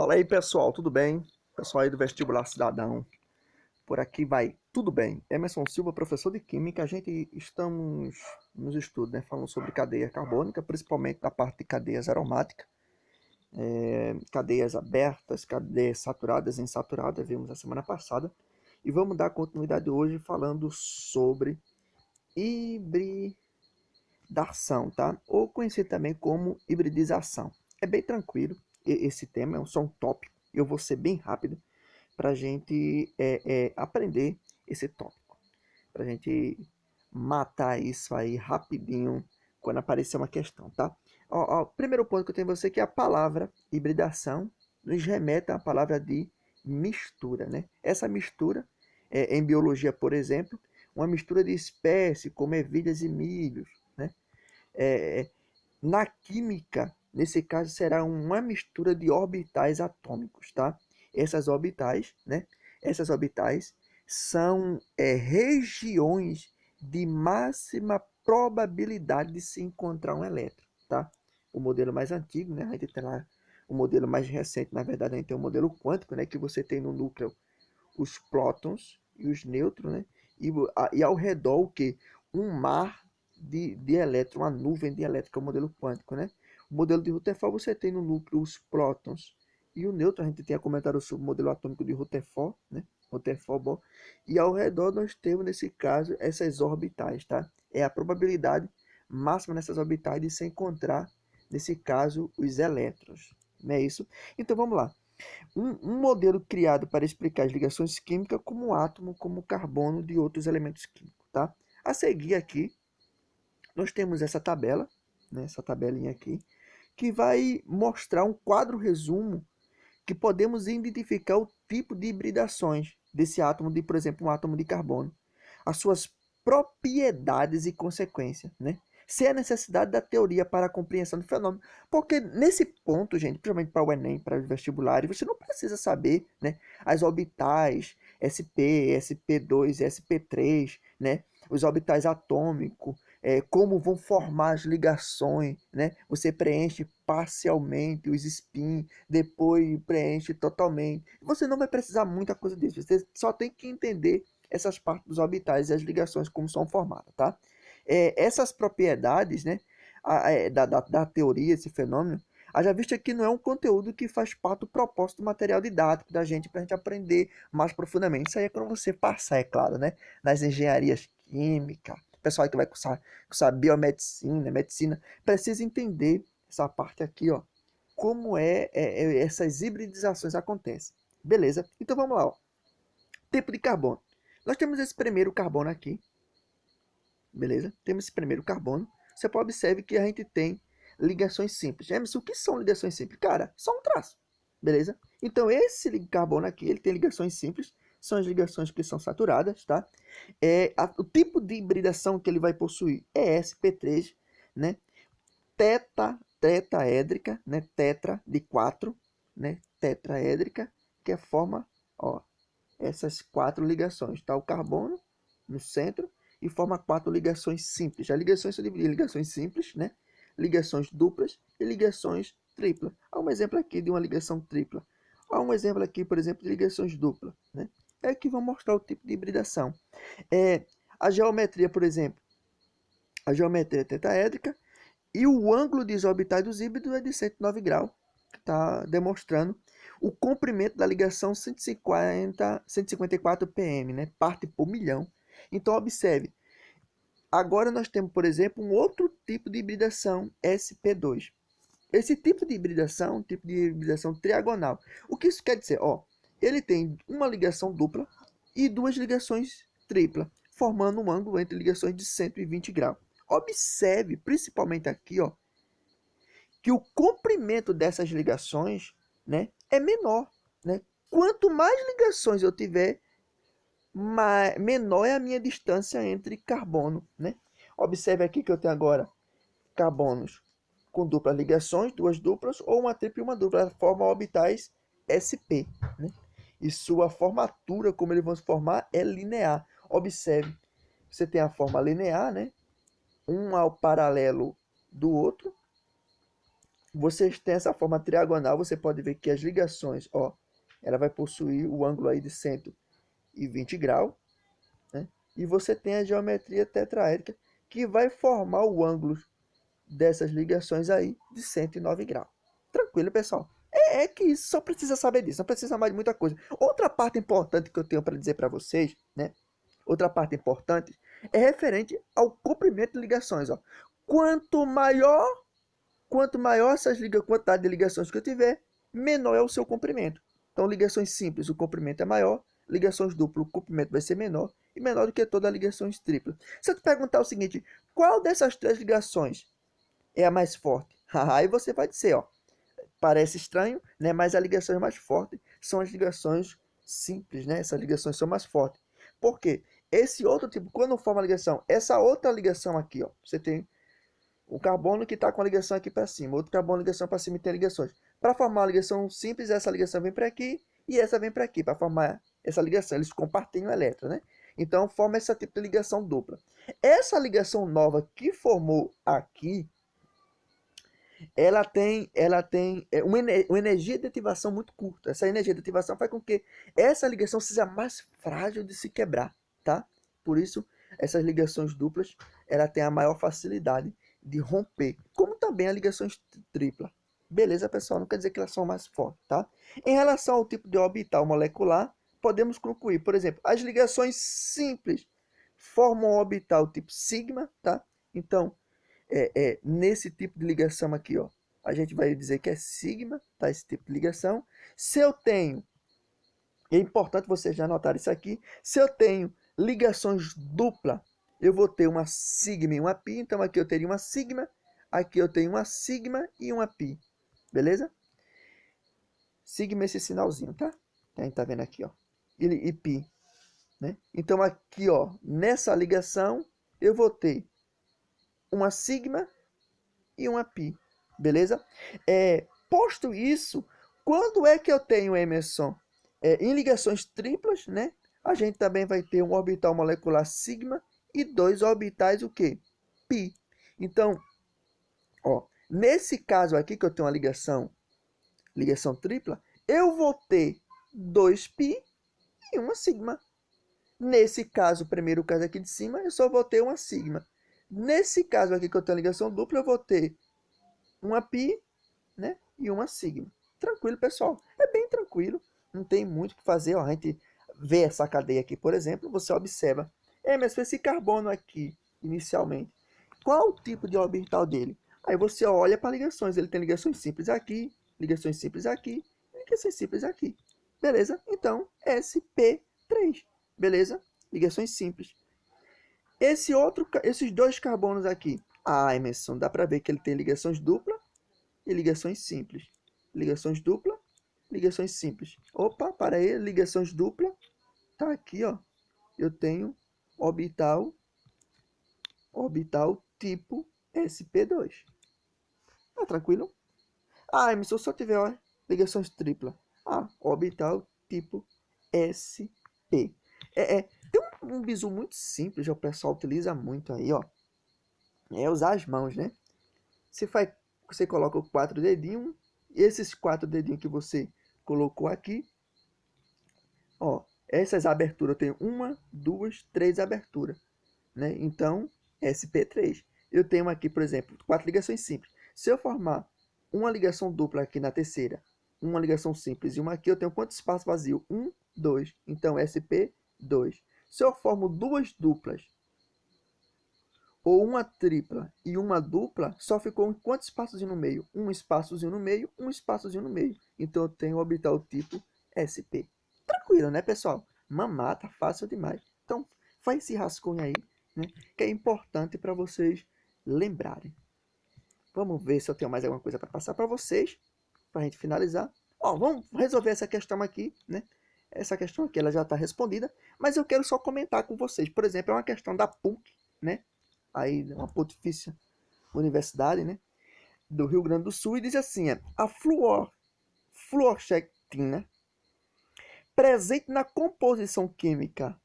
Fala aí, pessoal, tudo bem? Pessoal aí do Vestibular Cidadão, por aqui vai tudo bem. Emerson Silva, professor de Química, a gente estamos nos estudos, né, falando sobre cadeia carbônica, principalmente da parte de cadeias aromáticas, cadeias abertas, cadeias saturadas e insaturadas, vimos a semana passada, e vamos dar continuidade hoje falando sobre hibridação, tá? Ou conhecido também como hibridização. É bem tranquilo, esse tema é só um tópico, eu vou ser bem rápido, para a gente aprender esse tópico, para a gente matar isso aí rapidinho quando aparecer uma questão, tá? Ó, primeiro ponto que eu tenho você que é a palavra hibridação nos remete à palavra de mistura, né? Essa mistura, em biologia, por exemplo, uma mistura de espécies como ervilhas e milhos, né? É, Na química, nesse caso, será uma mistura de orbitais atômicos, tá? Essas orbitais, né? Essas orbitais são regiões de máxima probabilidade de se encontrar um elétron, tá? O modelo mais antigo, né? A gente tem lá o modelo mais recente, na verdade, a gente tem o modelo quântico, né? Que você tem no núcleo os prótons e os nêutrons, né? E ao redor o que? Um mar de elétrons, uma nuvem de elétrons, que é o modelo quântico, né? O modelo de Rutherford você tem no núcleo os prótons e o nêutron, a gente tinha comentado sobre o modelo atômico de Rutherford, né? Rutherford, bom. E ao redor nós temos, nesse caso, essas orbitais, tá? É a probabilidade máxima nessas orbitais de se encontrar, nesse caso, os elétrons. Não é isso? Então vamos lá. Um modelo criado para explicar as ligações químicas como o átomo, como o carbono de outros elementos químicos, tá? A seguir aqui, nós temos essa tabela, né, essa tabelinha aqui, que vai mostrar um quadro resumo que podemos identificar o tipo de hibridações desse átomo de, por exemplo, um átomo de carbono, as suas propriedades e consequências, né? Se a necessidade da teoria para a compreensão do fenômeno. Porque nesse ponto, gente, principalmente para o Enem, para os vestibulares, você não precisa saber, né, as orbitais SP, SP2, SP3, né, os orbitais atômicos, como vão formar as ligações, né? Você preenche parcialmente os spin, depois preenche totalmente. Você não vai precisar muita coisa disso. Você só tem que entender essas partes dos orbitais e as ligações como são formadas, tá? Essas propriedades, né, da teoria, esse fenômeno, haja visto que não é um conteúdo que faz parte do propósito do material didático da gente para a gente aprender mais profundamente. Isso aí é quando você passar, é claro, né, nas engenharias químicas, pessoal que vai cursar biomedicina, medicina, precisa entender essa parte aqui, ó, como essas hibridizações acontecem. Beleza? Então vamos lá, ó. Tipo de carbono. Nós temos esse primeiro carbono aqui, beleza? Temos esse primeiro carbono. Você pode observar que a gente tem ligações simples. Emerson, o que são ligações simples? Cara, só um traço, beleza? Então esse carbono aqui, ele tem ligações simples, são as ligações que são saturadas, tá? O tipo de hibridação que ele vai possuir é sp3, né? Tetraédrica, né? Tetra de 4, né? Tetraédrica, que é a forma, ó, essas quatro ligações, tá? O carbono no centro e forma quatro ligações simples. As ligações são divididas em ligações simples, né? Ligações duplas e ligações triplas. Há um exemplo aqui de uma ligação tripla. Há um exemplo aqui, por exemplo, de ligações duplas, né? É que vão mostrar o tipo de hibridação. A geometria, por exemplo, a geometria tetaédrica e o ângulo de orbitais dos híbridos é de 109 graus, que está demonstrando o comprimento da ligação 154 pm, né? Parte por milhão. Então, observe. Agora nós temos, por exemplo, um outro tipo de hibridação, SP2. Esse tipo de hibridação, um tipo de hibridação triagonal. O que isso quer dizer? Ó, ele tem uma ligação dupla e duas ligações tripla, formando um ângulo entre ligações de 120 graus. Observe, principalmente aqui, ó, que o comprimento dessas ligações, né, é menor, né? Quanto mais ligações eu tiver, menor é a minha distância entre carbono, né? Observe aqui que eu tenho agora carbonos com duplas ligações, duas duplas, ou uma tripla e uma dupla, forma orbitais sp, né? E sua formatura, como eles vão se formar, é linear. Observe, você tem a forma linear, né? Um ao paralelo do outro, vocês têm essa forma triagonal, você pode ver que as ligações, ó, ela vai possuir o ângulo aí de 120 graus, né? E você tem a geometria tetraédrica, que vai formar o ângulo dessas ligações aí de 109 graus. Tranquilo, pessoal? É que isso, só precisa saber disso, não precisa mais de muita coisa. Outra parte importante que eu tenho para dizer para vocês, né? Outra parte importante é referente ao comprimento de ligações, ó. Quanto maior, quanto maior quantidade de ligações que eu tiver, menor é o seu comprimento. Então, ligações simples, o comprimento é maior. Ligações duplas, o comprimento vai ser menor. E menor do que todas as ligações triplas. Se eu te perguntar o seguinte, qual dessas três ligações é a mais forte? Aí você vai dizer, ó, parece estranho, né? Mas as ligações mais fortes são as ligações simples, né? Essas ligações são mais fortes. Por quê? Esse outro tipo, quando forma a ligação, essa outra ligação aqui, ó, você tem o carbono que está com a ligação aqui para cima, outro carbono ligação para cima e tem ligações. Para formar a ligação simples, essa ligação vem para aqui e essa vem para aqui, para formar essa ligação. Eles compartilham o elétron, né? Então forma esse tipo de ligação dupla. Essa ligação nova que formou aqui, ela tem uma energia de ativação muito curta. Essa energia de ativação faz com que essa ligação seja mais frágil de se quebrar, tá? Por isso, essas ligações duplas, ela tem a maior facilidade de romper, como também as ligações triplas. Beleza, pessoal? Não quer dizer que elas são mais fortes, tá? Em relação ao tipo de orbital molecular, podemos concluir, por exemplo, as ligações simples formam um orbital tipo sigma, tá? Então, nesse tipo de ligação aqui, ó, a gente vai dizer que é sigma, tá? Esse tipo de ligação. Se eu tenho, é importante você já anotar isso aqui, se eu tenho ligações dupla, eu vou ter uma sigma e uma pi, então aqui eu teria uma sigma, aqui eu tenho uma sigma e uma pi, beleza? Sigma é esse sinalzinho, tá? A gente tá vendo aqui, ó, e pi, né? Então aqui, ó, nessa ligação, eu vou ter uma sigma e uma pi, beleza? Posto isso, quando é que eu tenho, Emerson? Em ligações triplas, né? A gente também vai ter um orbital molecular sigma e dois orbitais o quê? Pi. Então, ó, nesse caso aqui que eu tenho uma ligação tripla, eu vou ter 2 pi e uma sigma. Nesse caso, primeiro caso aqui de cima, eu só vou ter uma sigma. Nesse caso aqui que eu tenho ligação dupla, eu vou ter uma pi, né? E uma sigma. Tranquilo, pessoal. É bem tranquilo. Não tem muito o que fazer. Ó, a gente vê essa cadeia aqui, por exemplo, você observa. Mas esse carbono aqui, inicialmente, qual o tipo de orbital dele? Aí você olha para ligações. Ele tem ligações simples aqui, ligações simples aqui, ligações simples aqui. Beleza? Então, sp3. Beleza? Ligações simples. Esses dois carbonos aqui. Emerson, dá para ver que ele tem ligações duplas e ligações simples. Ligações dupla, ligações simples. Opa, para aí, ligações dupla. Tá aqui, ó. Eu tenho orbital tipo sp2. Tá tranquilo? Emerson, se eu tiver, ó, ligações tripla. Orbital tipo sp. Tem um bizu muito simples, o pessoal utiliza muito aí, ó. É usar as mãos, né? Você coloca o 4 dedinhos, e esses 4 dedinhos que você colocou aqui, ó, essas aberturas tem uma, duas, três aberturas, né? Então, sp3. Eu tenho aqui, por exemplo, 4 ligações simples. Se eu formar uma ligação dupla aqui na terceira, uma ligação simples e uma aqui, eu tenho quanto espaço vazio? 1, 2. Então, sp2. Se eu formo duas duplas ou uma tripla e uma dupla, só ficou quantos espaçozinho no meio? Um espaçozinho no meio, um espaçozinho no meio. Então eu tenho o orbital tipo SP. Tranquilo, né, pessoal? Mamata, fácil demais. Então, faz esse rascunho aí, né, que é importante para vocês lembrarem. Vamos ver se eu tenho mais alguma coisa para passar para vocês, para a gente finalizar. Ó, vamos resolver essa questão aqui, né? Essa questão aqui ela já está respondida, mas eu quero só comentar com vocês. Por exemplo, é uma questão da PUC, né? Aí uma pontifícia universidade, né, do Rio Grande do Sul, e diz assim, a fluoxetina presente na composição química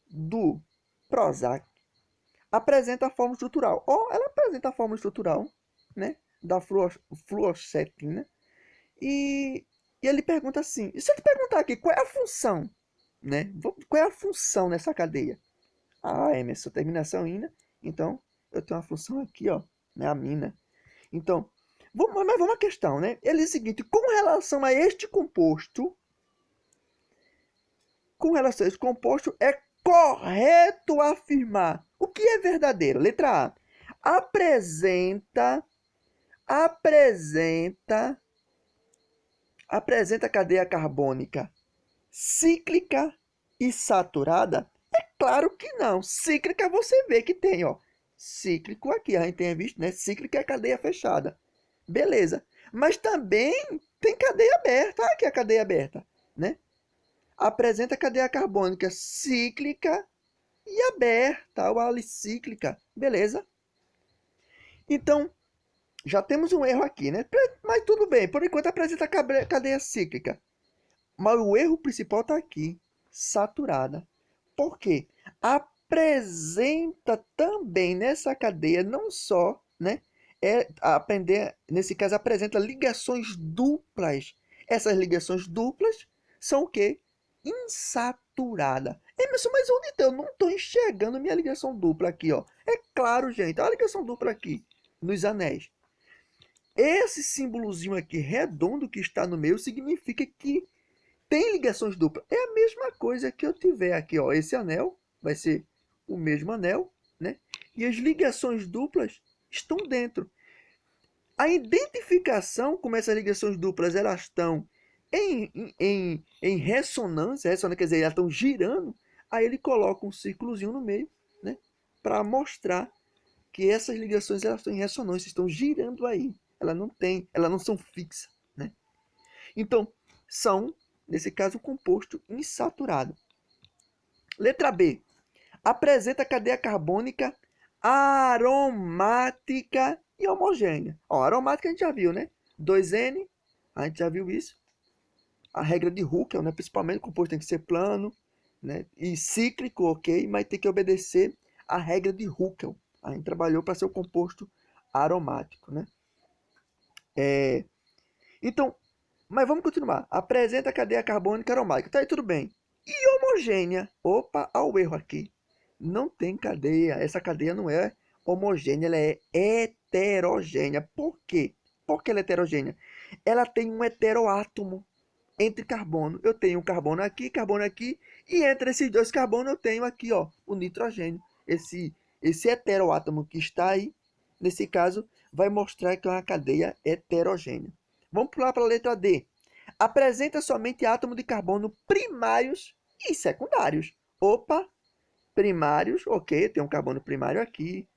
do Prozac apresenta a fórmula estrutural. Ela apresenta a fórmula estrutural, né? da fluoxetina. E ele pergunta assim, e se eu te perguntar aqui, qual é a função, né? Qual é a função nessa cadeia? Ah, Emerson, terminação ina, então eu tenho uma função aqui, ó, né, amina. Então, mas vamos à questão, né? Ele diz o seguinte, com relação a este composto, é correto afirmar o que é verdadeiro. Letra A. Apresenta, apresenta, apresenta cadeia carbônica cíclica e saturada? É claro que não. Cíclica você vê que tem, ó. Cíclico aqui, a gente tem visto, né? Cíclica é cadeia fechada. Beleza. Mas também tem cadeia aberta. Aqui a cadeia aberta, né? Apresenta cadeia carbônica cíclica e aberta, ou alicíclica. Beleza? Então, já temos um erro aqui, né? Mas tudo bem. Por enquanto apresenta cadeia cíclica. Mas o erro principal está aqui, saturada. Por quê? Apresenta também nessa cadeia, não só, né? Nesse caso, apresenta ligações duplas. Essas ligações duplas são o quê? Insaturada. Emerson, mas onde está? Eu não estou enxergando minha ligação dupla aqui, ó. É claro, gente. Olha a ligação dupla aqui, nos anéis. Esse símbolozinho aqui, redondo, que está no meio, significa que tem ligações duplas. É a mesma coisa que eu tiver aqui, ó. Esse anel vai ser o mesmo anel, né? E as ligações duplas estão dentro. A identificação, como essas ligações duplas elas estão em ressonância, quer dizer, elas estão girando, aí ele coloca um círculozinho no meio, né? Para mostrar que essas ligações elas estão em ressonância, estão girando aí. Elas não são fixas, né? Então, são, nesse caso, um composto insaturado. Letra B. Apresenta cadeia carbônica aromática e homogênea. Ó, aromática a gente já viu, né? 2N, a gente já viu isso. A regra de Huckel, né? Principalmente o composto tem que ser plano, né? E cíclico, ok, mas tem que obedecer a regra de Huckel. A gente trabalhou para ser o composto aromático, né? Então, mas vamos continuar. Apresenta a cadeia carbônica aromática. Tá aí tudo bem. E homogênea? Opa, ao erro aqui. Não tem cadeia. Essa cadeia não é homogênea, ela é heterogênea. Por quê? Por que ela é heterogênea? Ela tem um heteroátomo entre carbono. Eu tenho um carbono aqui, e entre esses dois carbonos eu tenho aqui, ó, o nitrogênio. Esse heteroátomo que está aí, nesse caso, vai mostrar que é uma cadeia heterogênea. Vamos pular para a letra D. Apresenta somente átomos de carbono primários e secundários. Opa, primários, ok, tem um carbono primário aqui,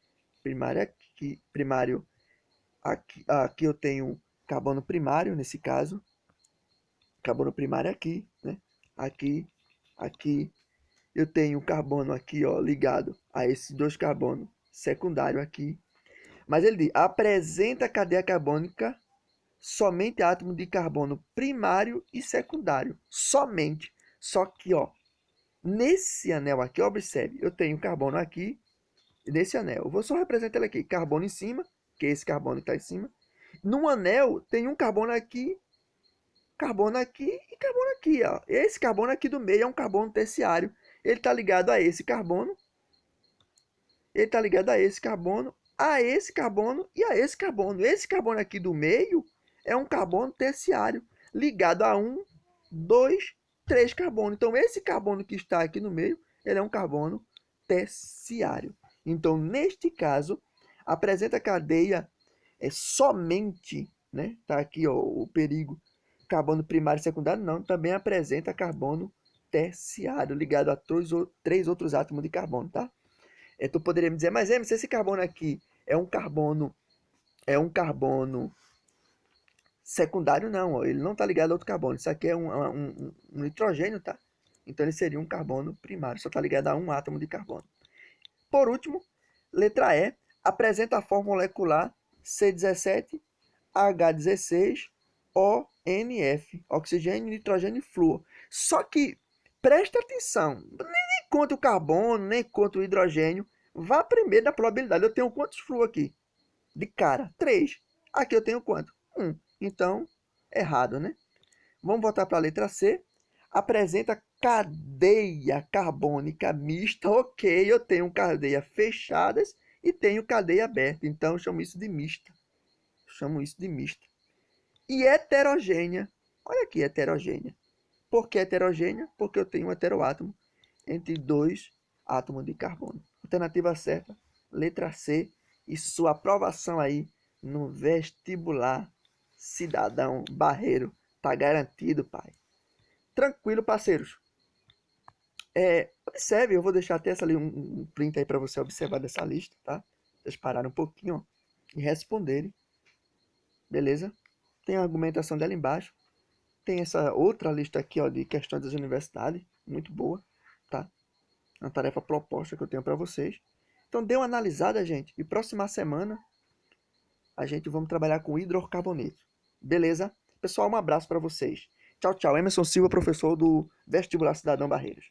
primário aqui eu tenho carbono primário nesse caso, carbono primário aqui, né? Aqui, aqui eu tenho carbono aqui, ó, ligado a esses dois carbonos secundário aqui. Mas ele diz, apresenta cadeia carbônica somente átomo de carbono primário e secundário. Somente. Só que, ó, nesse anel aqui, observe, eu tenho carbono aqui, nesse anel. Eu vou só representar ele aqui. Carbono em cima, que é esse carbono que está em cima. No anel, tem um carbono aqui e carbono aqui, ó. Esse carbono aqui do meio é um carbono terciário. Ele está ligado a esse carbono. Ele está ligado a esse carbono, a esse carbono e a esse carbono. Esse carbono aqui do meio é um carbono terciário, ligado a 1, 2, 3 carbonos. Então, esse carbono que está aqui no meio, ele é um carbono terciário. Então, neste caso, apresenta cadeia somente, né? Tá aqui, ó, o perigo, carbono primário e secundário, não, também apresenta carbono terciário, ligado a três outros átomos de carbono, tá? Tu poderia me dizer, mas se esse carbono aqui é um carbono secundário, não, ó, ele não está ligado a outro carbono. Isso aqui é um nitrogênio, tá? Então ele seria um carbono primário, só está ligado a um átomo de carbono. Por último, letra E, apresenta a forma molecular C17H16ONF, oxigênio, nitrogênio e flúor. Só que, presta atenção, nem conta o carbono, nem conta o hidrogênio. Vá primeiro na probabilidade. Eu tenho quantos flúor aqui? De cara, 3. Aqui eu tenho quanto? 1. Então, errado, né? Vamos voltar para a letra C. Apresenta cadeia carbônica mista. Ok, eu tenho cadeia fechadas e tenho cadeia aberta. Então, eu chamo isso de mista. Chamo isso de mista. E heterogênea. Olha aqui, heterogênea. Por que heterogênea? Porque eu tenho um heteroátomo entre dois átomos de carbono. Alternativa certa, letra C. E sua aprovação aí no vestibular cidadão barreiro. Tá garantido, pai. Tranquilo, parceiros. Observe, eu vou deixar até essa ali um print aí para você observar dessa lista, tá? Vocês pararem um pouquinho ó, e responderem, beleza? Tem a argumentação dela embaixo. Tem essa outra lista aqui ó, de questões das universidades, muito boa, tá? Uma tarefa proposta que eu tenho para vocês. Então dê uma analisada, gente, e próxima semana a gente vamos trabalhar com hidrocarboneto. Beleza? Pessoal, um abraço para vocês. Tchau, tchau. Emerson Silva, professor do Vestibular Cidadão Barreiras.